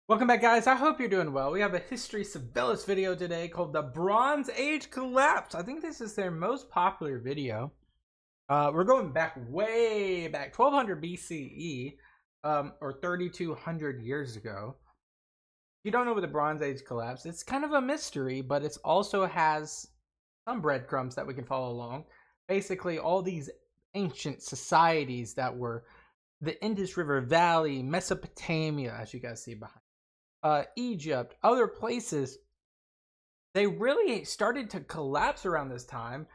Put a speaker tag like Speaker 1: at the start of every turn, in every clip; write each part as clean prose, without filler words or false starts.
Speaker 1: Welcome back, guys. I hope you're doing well. We have a Historia Civilis video today called The Bronze Age Collapse. I think this is their most popular video. We're going back way back, 1200 BCE, or 3200 years ago. If you don't know what the Bronze Age collapsed, it's kind of a mystery, but it also has some breadcrumbs that we can follow along. Basically, all these ancient societies that were the Indus River Valley, Mesopotamia, as you guys see behind. Egypt, other places, they really started to collapse around this time,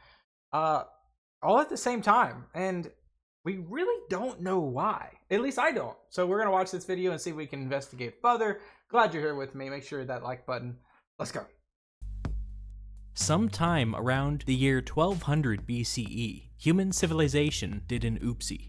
Speaker 1: all at the same time, and we really don't know why. At least I don't. So we're gonna watch this video and see if we can investigate further. Glad you're here with me. Make sure that like button. Let's go.
Speaker 2: Sometime around the year 1200 BCE, human civilization did an oopsie.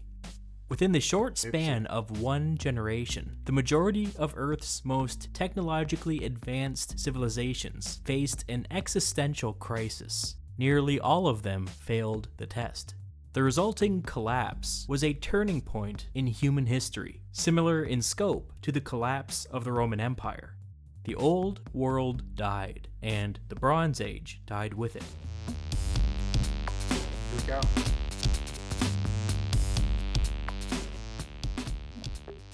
Speaker 2: Within the short span of one generation, the majority of Earth's most technologically advanced civilizations faced an existential crisis. Nearly all of them failed the test. The resulting collapse was a turning point in human history, similar in scope to the collapse of the Roman Empire. The old world died, and the Bronze Age died with it.
Speaker 1: Here we go.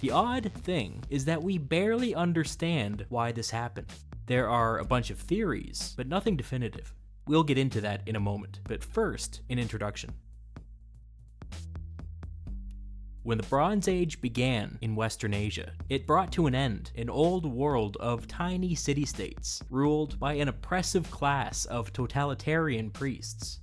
Speaker 2: The odd thing is that we barely understand why this happened. There are a bunch of theories, but nothing definitive. We'll get into that in a moment, but first, an introduction. When the Bronze Age began in Western Asia, it brought to an end an old world of tiny city-states, ruled by an oppressive class of totalitarian priests.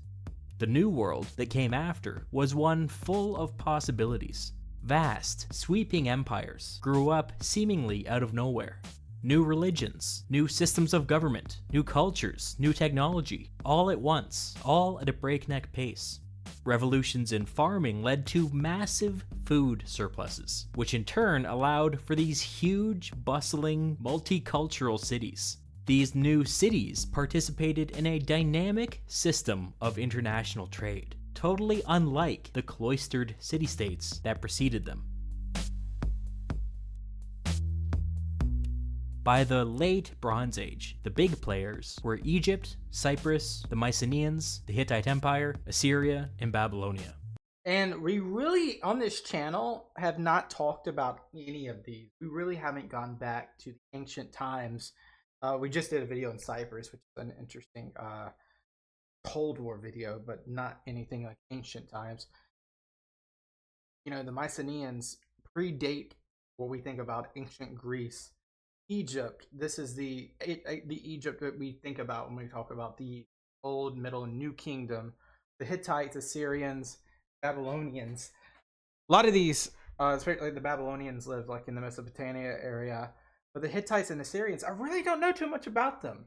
Speaker 2: The new world that came after was one full of possibilities. Vast, sweeping empires grew up seemingly out of nowhere. New religions, new systems of government, new cultures, new technology, all at once, all at a breakneck pace. Revolutions in farming led to massive food surpluses, which in turn allowed for these huge, bustling, multicultural cities. These new cities participated in a dynamic system of international trade, totally unlike the cloistered city-states that preceded them. By the late Bronze Age, the big players were Egypt, Cyprus, the Mycenaeans, the Hittite Empire, Assyria, and Babylonia.
Speaker 1: And we really, on this channel, have not talked about any of these. We really haven't gone back to the ancient times. We just did a video on Cyprus, which is an interesting Cold War video, but not anything like ancient times. You know, the Mycenaeans predate what we think about ancient Greece. Egypt, this is the Egypt that we think about when we talk about the Old, Middle, and New Kingdom. The Hittites, Assyrians, Babylonians. A lot of these, especially the Babylonians, lived like in the Mesopotamia area. But the Hittites and Assyrians, I really don't know too much about them.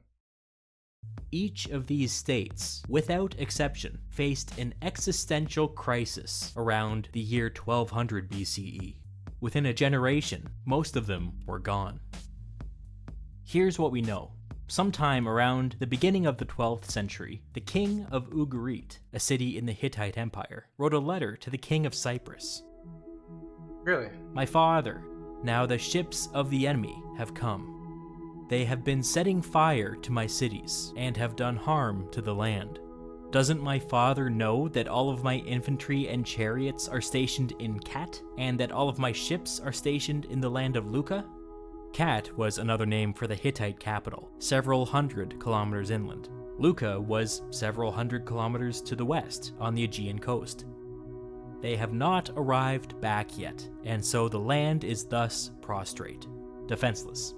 Speaker 2: Each of these states, without exception, faced an existential crisis around the year 1200 BCE. Within a generation, most of them were gone. Here's what we know. Sometime around the beginning of the 12th century, the king of Ugarit, a city in the Hittite Empire, wrote a letter to the king of Cyprus.
Speaker 1: Really?
Speaker 2: My father, now the ships of the enemy have come. They have been setting fire to my cities and have done harm to the land. Doesn't my father know that all of my infantry and chariots are stationed in Kat, and that all of my ships are stationed in the land of Luca? Kat was another name for the Hittite capital, several hundred kilometers inland. Luca was several hundred kilometers to the west, on the Aegean coast. They have not arrived back yet, and so the land is thus prostrate, defenseless.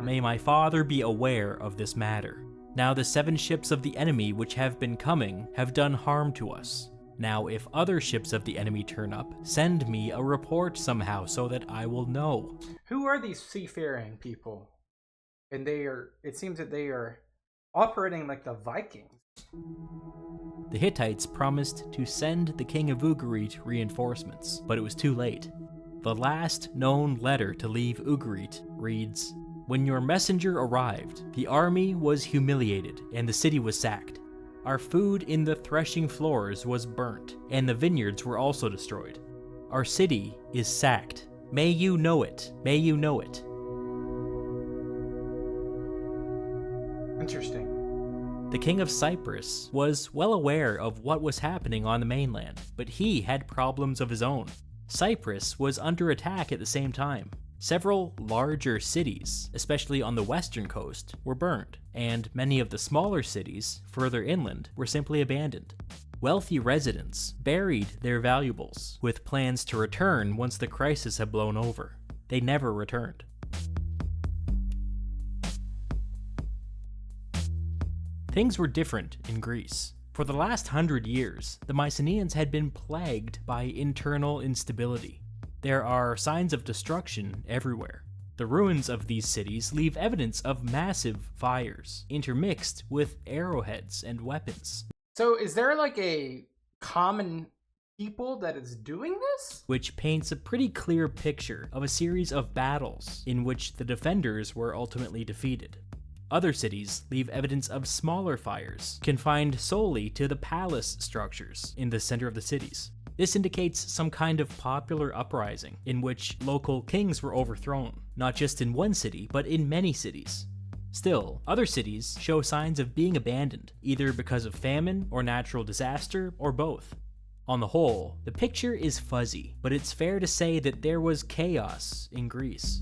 Speaker 2: May my father be aware of this matter. Now the 7 ships of the enemy which have been coming have done harm to us. Now if other ships of the enemy turn up, send me a report somehow so that I will know.
Speaker 1: Who are these seafaring people? And it seems that they are operating like the Vikings.
Speaker 2: The Hittites promised to send the king of Ugarit reinforcements, but it was too late. The last known letter to leave Ugarit reads, "When your messenger arrived, the army was humiliated and the city was sacked. Our food in the threshing floors was burnt, and the vineyards were also destroyed. Our city is sacked. May you know it. May you know it."
Speaker 1: Interesting.
Speaker 2: The king of Cyprus was well aware of what was happening on the mainland, but he had problems of his own. Cyprus was under attack at the same time. Several larger cities, especially on the western coast, were burned, and many of the smaller cities further inland were simply abandoned. Wealthy residents buried their valuables, with plans to return once the crisis had blown over. They never returned. Things were different in Greece. For the last 100 years, the Mycenaeans had been plagued by internal instability. There are signs of destruction everywhere. The ruins of these cities leave evidence of massive fires, intermixed with arrowheads and weapons.
Speaker 1: So is there like a common people that is doing this?
Speaker 2: Which paints a pretty clear picture of a series of battles in which the defenders were ultimately defeated. Other cities leave evidence of smaller fires, confined solely to the palace structures in the center of the cities. This indicates some kind of popular uprising in which local kings were overthrown, not just in one city, but in many cities. Still, other cities show signs of being abandoned, either because of famine or natural disaster, or both. On the whole, the picture is fuzzy, but it's fair to say that there was chaos in Greece.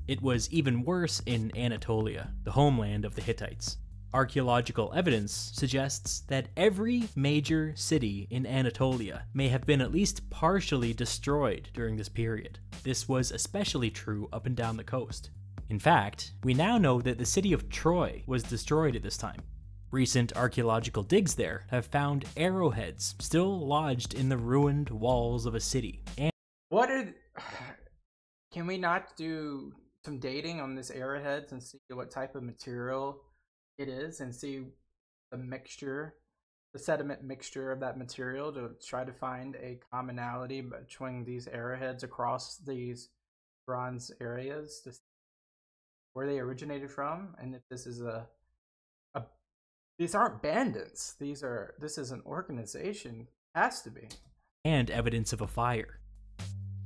Speaker 2: It was even worse in Anatolia, the homeland of the Hittites. Archaeological evidence suggests that every major city in Anatolia may have been at least partially destroyed during this period. This was especially true up and down the coast. In fact, we now know that the city of Troy was destroyed at this time. Recent archaeological digs there have found arrowheads still lodged in the ruined walls of a city. And
Speaker 1: Can we not do some dating on this arrowheads and see what type of material it is, and see the sediment mixture of that material, to try to find a commonality between these arrowheads across these bronze areas, to see where they originated from, and if this is these aren't bandits. This is an organization. Has to be.
Speaker 2: And evidence of a fire.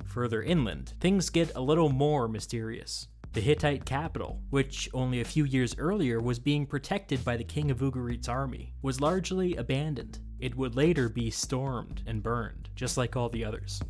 Speaker 2: Further inland, things get a little more mysterious. The Hittite capital, which only a few years earlier was being protected by the king of Ugarit's army, was largely abandoned. It would later be stormed and burned, just like all the others.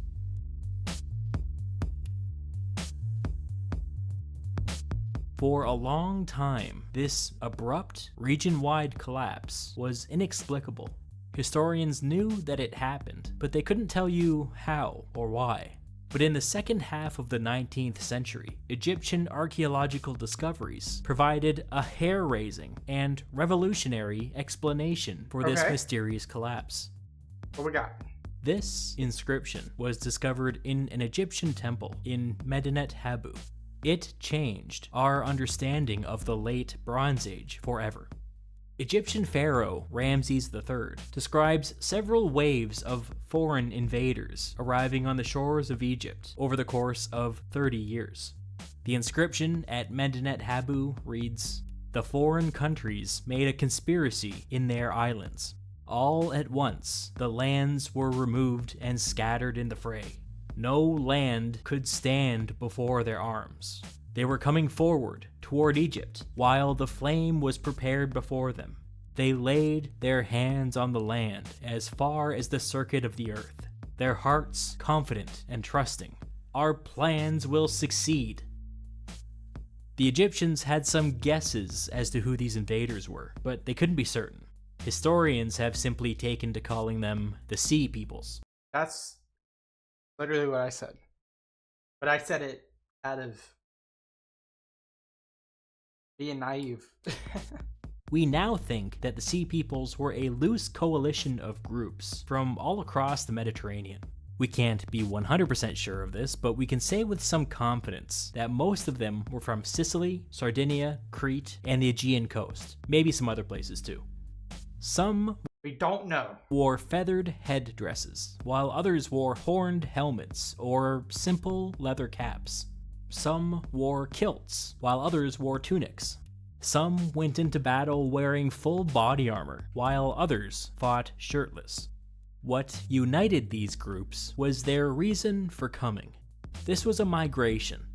Speaker 2: For a long time, this abrupt, region-wide collapse was inexplicable. Historians knew that it happened, but they couldn't tell you how or why. But in the second half of the 19th century, Egyptian archaeological discoveries provided a hair-raising and revolutionary explanation for this mysterious collapse.
Speaker 1: What we got?
Speaker 2: This inscription was discovered in an Egyptian temple in Medinet Habu. It changed our understanding of the late Bronze Age forever. Egyptian pharaoh Ramses III describes several waves of foreign invaders arriving on the shores of Egypt over the course of 30 years. The inscription at Medinet Habu reads, "The foreign countries made a conspiracy in their islands. All at once the lands were removed and scattered in the fray. No land could stand before their arms. They were coming forward toward Egypt, while the flame was prepared before them. They laid their hands on the land as far as the circuit of the earth, their hearts confident and trusting. Our plans will succeed." The Egyptians had some guesses as to who these invaders were, but they couldn't be certain. Historians have simply taken to calling them the Sea Peoples.
Speaker 1: That's literally what I said. But I said it out of being naive.
Speaker 2: We now think that the Sea Peoples were a loose coalition of groups from all across the Mediterranean. We can't be 100% sure of this, but we can say with some confidence that most of them were from Sicily, Sardinia, Crete, and the Aegean coast, maybe some other places too. Some
Speaker 1: we don't know
Speaker 2: wore feathered headdresses, while others wore horned helmets or simple leather caps. Some wore kilts, while others wore tunics. Some went into battle wearing full body armor, while others fought shirtless. What united these groups was their reason for coming. This was a migration.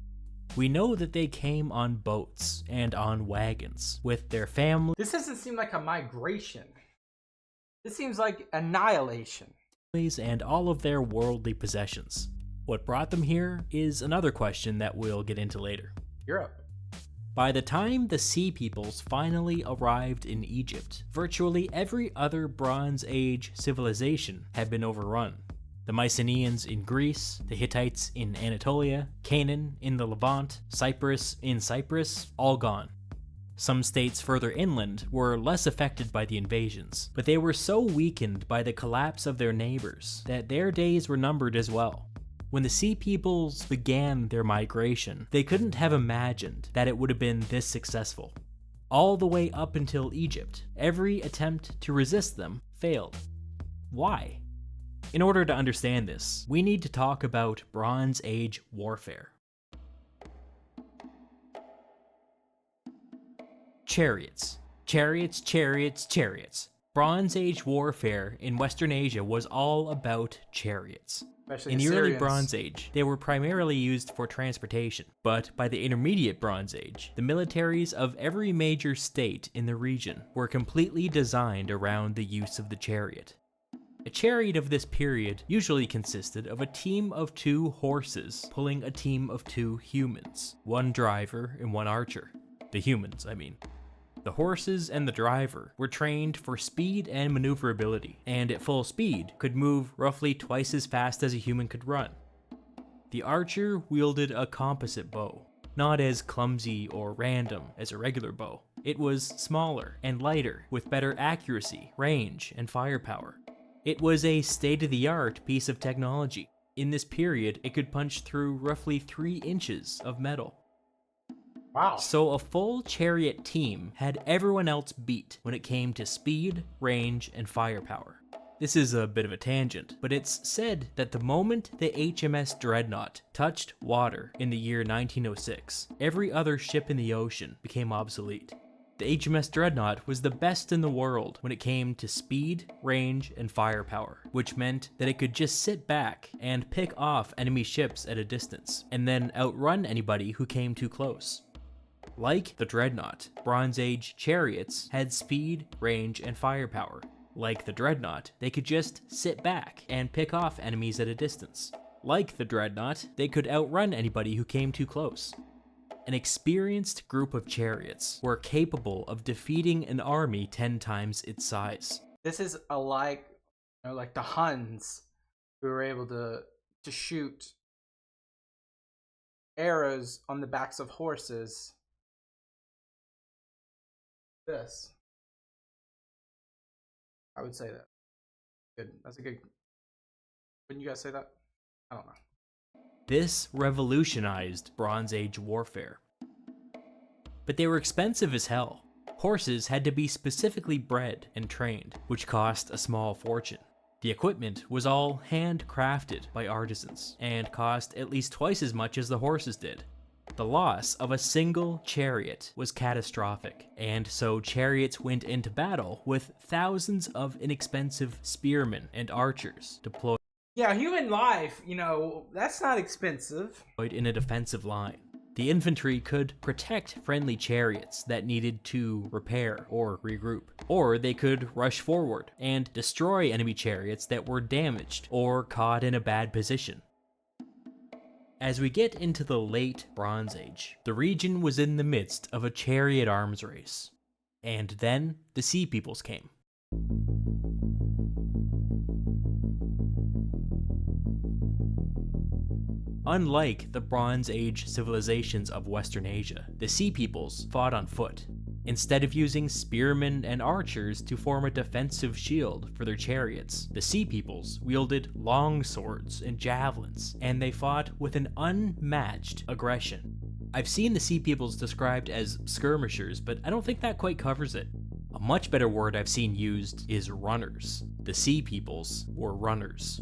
Speaker 2: We know that they came on boats and on wagons with their families
Speaker 1: This doesn't seem like a migration. This seems like annihilation.
Speaker 2: and all of their worldly possessions. What brought them here is another question that we'll get into later.
Speaker 1: Europe.
Speaker 2: By the time the Sea Peoples finally arrived in Egypt, virtually every other Bronze Age civilization had been overrun. The Mycenaeans in Greece, the Hittites in Anatolia, Canaan in the Levant, Cyprus in Cyprus, all gone. Some states further inland were less affected by the invasions, but they were so weakened by the collapse of their neighbors that their days were numbered as well. When the Sea Peoples began their migration, they couldn't have imagined that it would have been this successful. All the way up until Egypt, every attempt to resist them failed. Why? In order to understand this, we need to talk about Bronze Age warfare. Chariots. Chariots, chariots, chariots. Bronze Age warfare in Western Asia was all about chariots.
Speaker 1: Especially
Speaker 2: In the early
Speaker 1: Assyrians.
Speaker 2: Bronze Age, they were primarily used for transportation, but by the Intermediate Bronze Age, the militaries of every major state in the region were completely designed around the use of the chariot. A chariot of this period usually consisted of a team of 2 horses pulling a team of 2 humans, 1 driver and 1 archer. The humans, I mean. The horses and the driver were trained for speed and maneuverability, and at full speed could move roughly twice as fast as a human could run. The archer wielded a composite bow, not as clumsy or random as a regular bow. It was smaller and lighter, with better accuracy, range, and firepower. It was a state-of-the-art piece of technology. In this period, it could punch through roughly 3 inches of metal.
Speaker 1: Wow.
Speaker 2: So a full chariot team had everyone else beat when it came to speed, range, and firepower. This is a bit of a tangent, but it's said that the moment the HMS Dreadnought touched water in the year 1906, every other ship in the ocean became obsolete. The HMS Dreadnought was the best in the world when it came to speed, range, and firepower, which meant that it could just sit back and pick off enemy ships at a distance, and then outrun anybody who came too close. Like the Dreadnought, Bronze Age chariots had speed, range, and firepower. Like the Dreadnought, they could just sit back and pick off enemies at a distance. Like the Dreadnought, they could outrun anybody who came too close. An experienced group of chariots were capable of defeating an army 10 times its size.
Speaker 1: This is like the Huns who were able to shoot arrows on the backs of horses. This. I would say that. Good. That's a good. Wouldn't you guys say that? I don't know.
Speaker 2: This revolutionized Bronze Age warfare. But they were expensive as hell. Horses had to be specifically bred and trained, which cost a small fortune. The equipment was all handcrafted by artisans, and cost at least twice as much as the horses did. The loss of a single chariot was catastrophic, and so chariots went into battle with thousands of inexpensive spearmen and archers deployed
Speaker 1: Yeah, human life, that's not expensive.
Speaker 2: in a defensive line. The infantry could protect friendly chariots that needed to repair or regroup, or they could rush forward and destroy enemy chariots that were damaged or caught in a bad position. As we get into the late Bronze Age, the region was in the midst of a chariot arms race. And then the Sea Peoples came. Unlike the Bronze Age civilizations of Western Asia, the Sea Peoples fought on foot. Instead of using spearmen and archers to form a defensive shield for their chariots, the Sea Peoples wielded long swords and javelins, and they fought with an unmatched aggression. I've seen the Sea Peoples described as skirmishers, but I don't think that quite covers it. A much better word I've seen used is runners. The Sea Peoples were runners.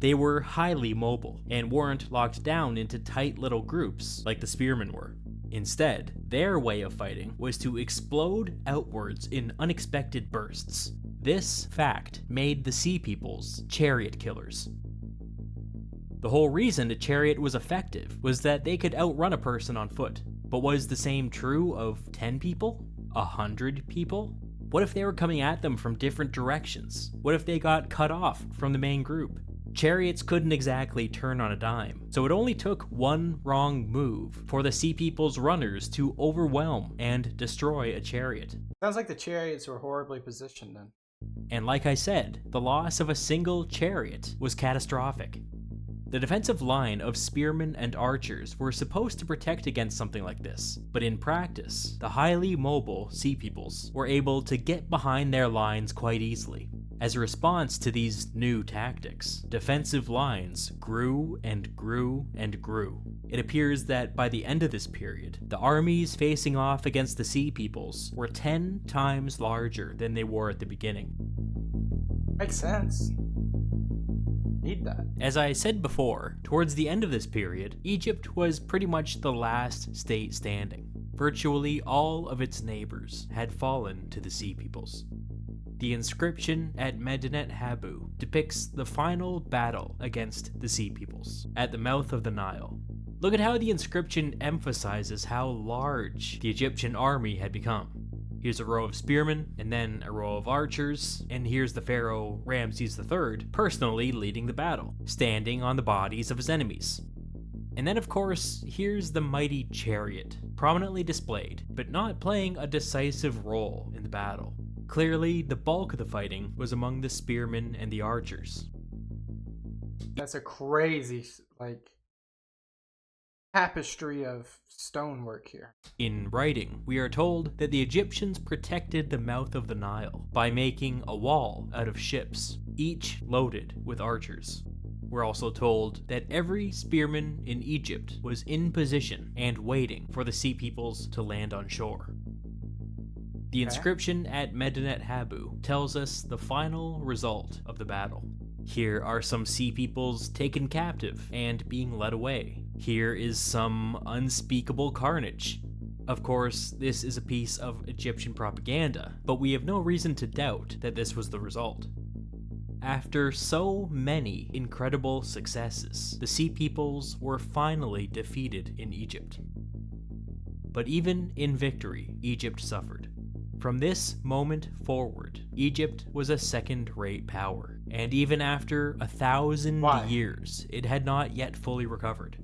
Speaker 2: They were highly mobile, and weren't locked down into tight little groups like the spearmen were. Instead, their way of fighting was to explode outwards in unexpected bursts. This fact made the Sea Peoples chariot killers. The whole reason a chariot was effective was that they could outrun a person on foot. But was the same true of 10 people? 100 people? What if they were coming at them from different directions? What if they got cut off from the main group? Chariots couldn't exactly turn on a dime, so it only took one wrong move for the Sea People's runners to overwhelm and destroy a chariot.
Speaker 1: Sounds like the chariots were horribly positioned then.
Speaker 2: And like I said, the loss of a single chariot was catastrophic. The defensive line of spearmen and archers were supposed to protect against something like this, but in practice, the highly mobile Sea Peoples were able to get behind their lines quite easily. As a response to these new tactics, defensive lines grew and grew and grew. It appears that by the end of this period, the armies facing off against the Sea Peoples were 10 times larger than they were at the beginning.
Speaker 1: Makes sense. Need that.
Speaker 2: As I said before, towards the end of this period, Egypt was pretty much the last state standing. Virtually all of its neighbors had fallen to the Sea Peoples. The inscription at Medinet Habu depicts the final battle against the Sea Peoples at the mouth of the Nile. Look at how the inscription emphasizes how large the Egyptian army had become. Here's a row of spearmen, and then a row of archers, and here's the pharaoh Ramses III personally leading the battle, standing on the bodies of his enemies. And then of course, here's the mighty chariot, prominently displayed, but not playing a decisive role in the battle. Clearly, the bulk of the fighting was among the spearmen and the archers.
Speaker 1: That's a crazy, tapestry of stonework here.
Speaker 2: In writing, we are told that the Egyptians protected the mouth of the Nile by making a wall out of ships, each loaded with archers. We're also told that every spearman in Egypt was in position and waiting for the Sea Peoples to land on shore. The inscription at Medinet Habu tells us the final result of the battle. Here are some Sea Peoples taken captive and being led away. Here is some unspeakable carnage. Of course, this is a piece of Egyptian propaganda, but we have no reason to doubt that this was the result. After so many incredible successes, the Sea Peoples were finally defeated in Egypt. But even in victory, Egypt suffered. From this moment forward, Egypt was a second-rate power, and even after 1,000 years, it had not yet fully recovered.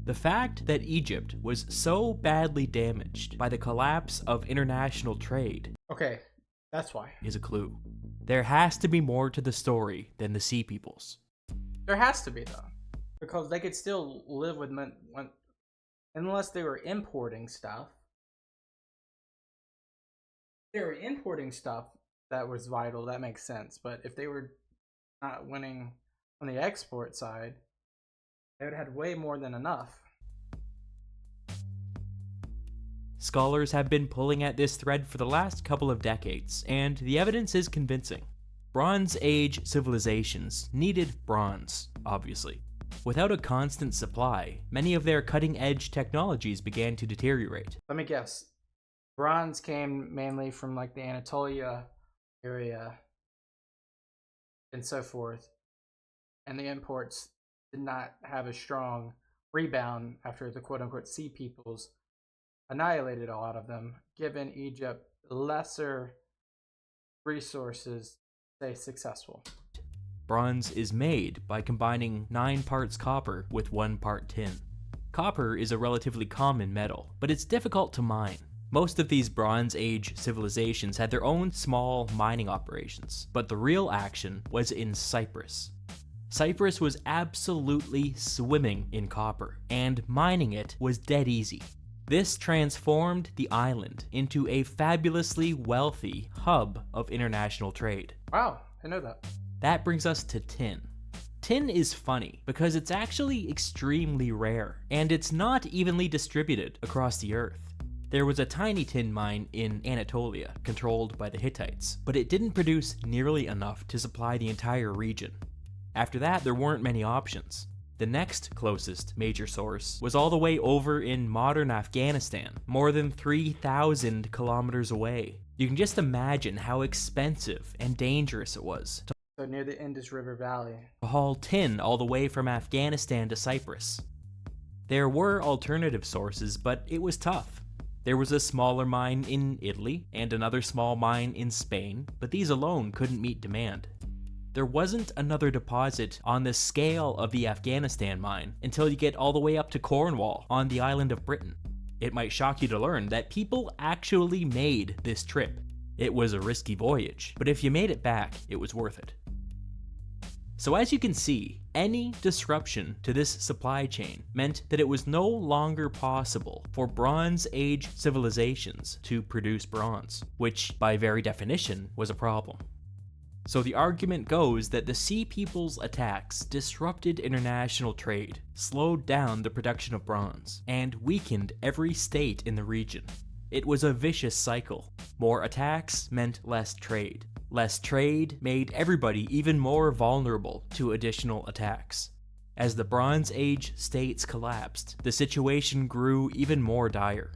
Speaker 2: The fact that Egypt was so badly damaged by the collapse of international trade
Speaker 1: that's why.
Speaker 2: Is a clue. There has to be more to the story than the Sea Peoples.
Speaker 1: There has to be, though, because they could still live with unless they were importing stuff. If they were importing stuff that was vital, that makes sense. But if they were not winning on the export side, they would have had way more than enough.
Speaker 2: Scholars have been pulling at this thread for the last couple of decades, and the evidence is convincing. Bronze Age civilizations needed bronze, obviously. Without a constant supply, many of their cutting-edge technologies began to deteriorate.
Speaker 1: Let me guess. Bronze came mainly from the Anatolia area and so forth, and the imports did not have a strong rebound after the quote-unquote Sea Peoples annihilated a lot of them, given Egypt lesser resources to stay successful.
Speaker 2: Bronze is made by combining 9 parts copper with 1 part tin. Copper is a relatively common metal, but it's difficult to mine. Most of these Bronze Age civilizations had their own small mining operations, but the real action was in Cyprus. Cyprus was absolutely swimming in copper, and mining it was dead easy. This transformed the island into a fabulously wealthy hub of international trade.
Speaker 1: Wow, I know that.
Speaker 2: That brings us to tin. Tin is funny because it's actually extremely rare, and it's not evenly distributed across the earth. There was a tiny tin mine in Anatolia, controlled by the Hittites, but it didn't produce nearly enough to supply the entire region. After that, there weren't many options. The next closest major source was all the way over in modern Afghanistan, more than 3,000 kilometers away. You can just imagine how expensive and dangerous it was to
Speaker 1: So near the Indus River Valley.
Speaker 2: To haul tin all the way from Afghanistan to Cyprus. There were alternative sources, but it was tough. There was a smaller mine in Italy and another small mine in Spain, but these alone couldn't meet demand. There wasn't another deposit on the scale of the Afghanistan mine until you get all the way up to Cornwall on the island of Britain. It might shock you to learn that people actually made this trip. It was a risky voyage, but if you made it back, it was worth it. So as you can see, any disruption to this supply chain meant that it was no longer possible for Bronze Age civilizations to produce bronze, which by very definition was a problem. So the argument goes that the Sea People's attacks disrupted international trade, slowed down the production of bronze, and weakened every state in the region. It was a vicious cycle. More attacks meant less trade. Less trade made everybody even more vulnerable to additional attacks. As the Bronze Age states collapsed, the situation grew even more dire.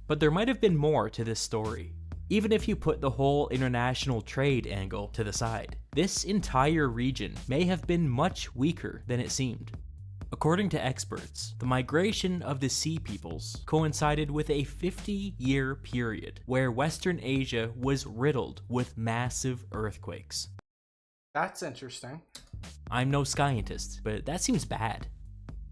Speaker 2: But there might have been more to this story. Even if you put the whole international trade angle to the side, this entire region may have been much weaker than it seemed. According to experts, the migration of the Sea Peoples coincided with a 50-year period where Western Asia was riddled with massive earthquakes.
Speaker 1: That's interesting.
Speaker 2: I'm no scientist, but that seems bad.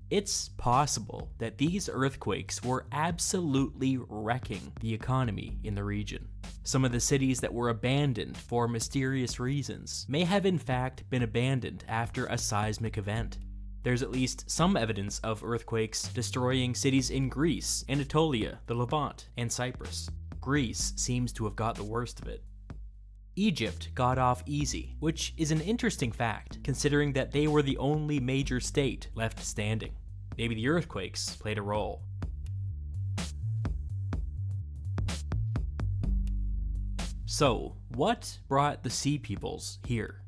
Speaker 2: It's possible that these earthquakes were absolutely wrecking the economy in the region. Some of the cities that were abandoned for mysterious reasons may have in fact been abandoned after a seismic event. There's at least some evidence of earthquakes destroying cities in Greece, Anatolia, the Levant, and Cyprus. Greece seems to have got the worst of it. Egypt got off easy, which is an interesting fact, considering that they were the only major state left standing. Maybe the earthquakes played a role. So, what brought the Sea Peoples here?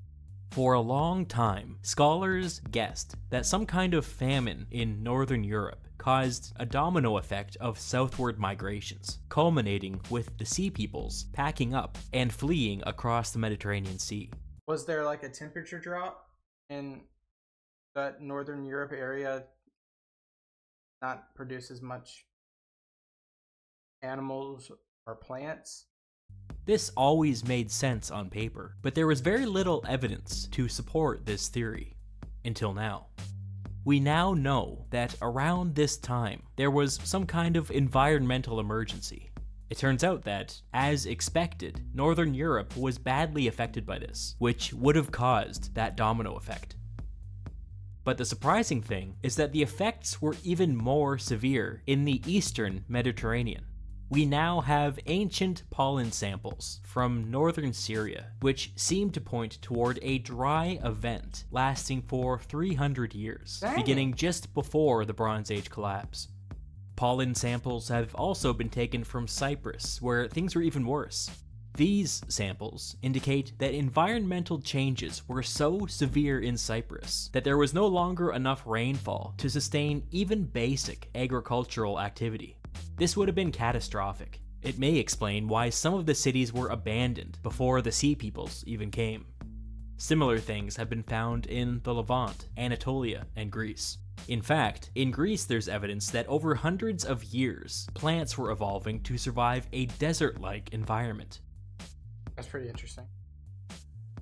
Speaker 2: For a long time, scholars guessed that some kind of famine in northern Europe caused a domino effect of southward migrations, culminating with the Sea Peoples packing up and fleeing across the Mediterranean Sea.
Speaker 1: Was there like a temperature drop in that northern Europe area, not produce as much animals or plants?
Speaker 2: This always made sense on paper, but there was very little evidence to support this theory, until now. We now know that around this time, there was some kind of environmental emergency. It turns out that, as expected, Northern Europe was badly affected by this, which would have caused that domino effect. But the surprising thing is that the effects were even more severe in the eastern Mediterranean. We now have ancient pollen samples from northern Syria, which seem to point toward a dry event lasting for 300 years, beginning just before the Bronze Age collapse. Pollen samples have also been taken from Cyprus, where things were even worse. These samples indicate that environmental changes were so severe in Cyprus that there was no longer enough rainfall to sustain even basic agricultural activity. This would have been catastrophic. It may explain why some of the cities were abandoned before the Sea Peoples even came. Similar things have been found in the Levant, Anatolia, and Greece. In fact, in Greece there's evidence that over hundreds of years, plants were evolving to survive a desert-like environment.
Speaker 1: That's pretty interesting.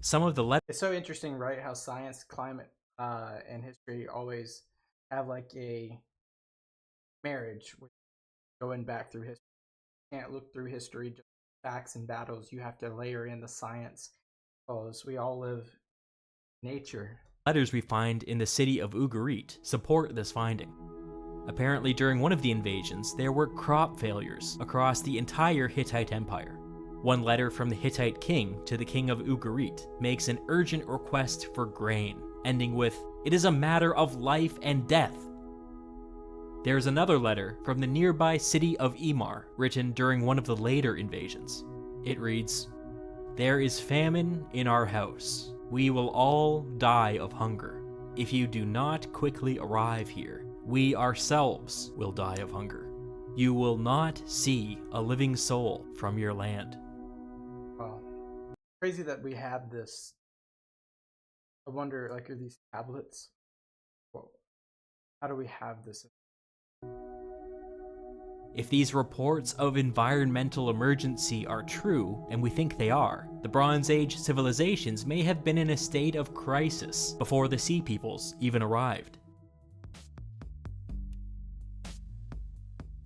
Speaker 2: Some of the
Speaker 1: It's so interesting, right? How science, climate, and history always have like a marriage with going back through history. You can't look through history just facts and battles. You have to layer in the science because we all live in nature.
Speaker 2: Letters we find in the city of Ugarit support this finding. Apparently, during one of the invasions, there were crop failures across the entire Hittite Empire. One letter from the Hittite king to the king of Ugarit makes an urgent request for grain, ending with, "It is a matter of life and death." There's another letter from the nearby city of Emar, written during one of the later invasions. It reads, "There is famine in our house. We will all die of hunger. If you do not quickly arrive here, we ourselves will die of hunger. You will not see a living soul from your land."
Speaker 1: Well, crazy that we have this I wonder, like, are these tablets? Well, how do we have this?
Speaker 2: If these reports of environmental emergency are true, and we think they are, the Bronze Age civilizations may have been in a state of crisis before the Sea Peoples even arrived.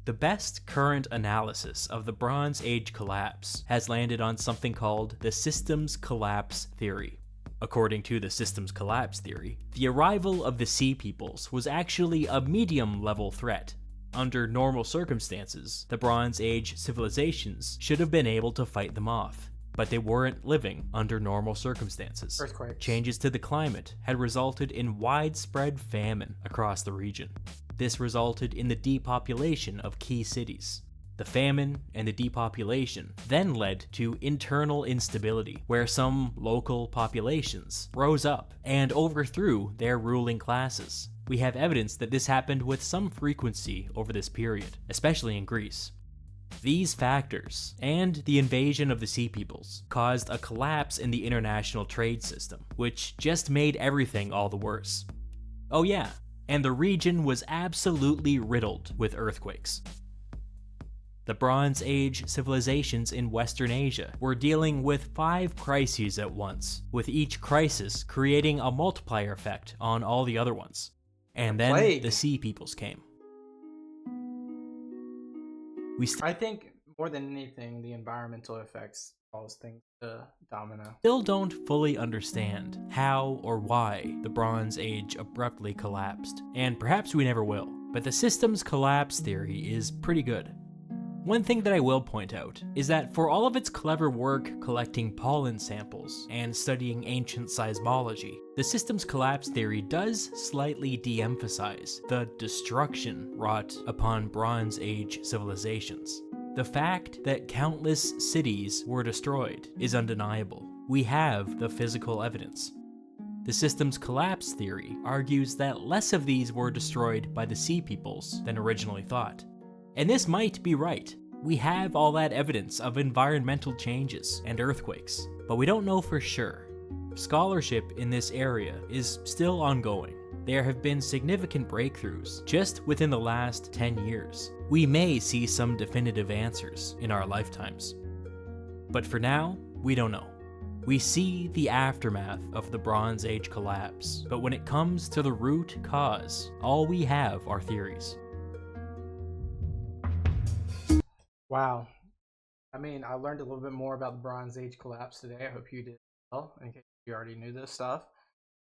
Speaker 2: The best current analysis of the Bronze Age collapse has landed on something called the systems collapse theory. According to the systems collapse theory, the arrival of the Sea Peoples was actually a medium-level threat. Under normal circumstances, the Bronze Age civilizations should have been able to fight them off, but they weren't living under normal circumstances.
Speaker 1: Earthquakes.
Speaker 2: Changes to the climate had resulted in widespread famine across the region. This resulted in the depopulation of key cities. The famine and the depopulation then led to internal instability, where some local populations rose up and overthrew their ruling classes. We have evidence that this happened with some frequency over this period, especially in Greece. These factors, and the invasion of the Sea Peoples, caused a collapse in the international trade system, which just made everything all the worse. Oh yeah, and the region was absolutely riddled with earthquakes. The Bronze Age civilizations in Western Asia were dealing with 5 crises at once, with each crisis creating a multiplier effect on all the other ones. And then
Speaker 1: Plague.
Speaker 2: the Sea Peoples came.
Speaker 1: I think more than anything, the environmental effects cause things to domino.
Speaker 2: Still don't fully understand how or why the Bronze Age abruptly collapsed, and perhaps we never will, but the systems collapse theory is pretty good. One thing that I will point out is that for all of its clever work collecting pollen samples and studying ancient seismology, the systems collapse theory does slightly de-emphasize the destruction wrought upon Bronze Age civilizations. The fact that countless cities were destroyed is undeniable. We have the physical evidence. The systems collapse theory argues that less of these were destroyed by the Sea Peoples than originally thought. And this might be right. We have all that evidence of environmental changes and earthquakes, but we don't know for sure. Scholarship in this area is still ongoing. There have been significant breakthroughs just within the last 10 years. We may see some definitive answers in our lifetimes. But for now, we don't know. We see the aftermath of the Bronze Age collapse, but when it comes to the root cause, all we have are theories.
Speaker 1: Wow. I mean, I learned a little bit more about the Bronze Age collapse today. I hope you did well, in case you already knew this stuff.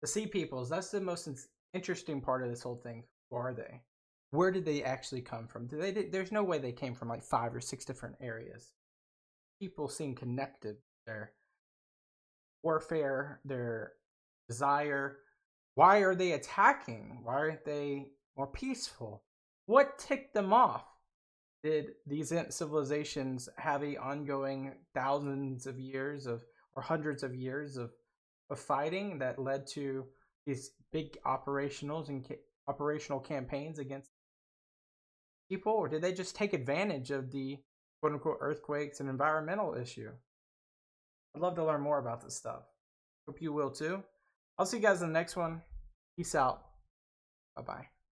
Speaker 1: The Sea Peoples, that's the most interesting part of this whole thing. Who are they? Where did they actually come from? There's no way they came from like 5 or 6 different areas. People seem connected. Their warfare, their desire. Why are they attacking? Why aren't they more peaceful? What ticked them off? Did these civilizations have a ongoing thousands of years of, or hundreds of years of fighting that led to these big operational campaigns against people? Or did they just take advantage of the quote-unquote earthquakes and environmental issue? I'd love to learn more about this stuff. Hope you will too. I'll see you guys in the next one. Peace out. Bye-bye.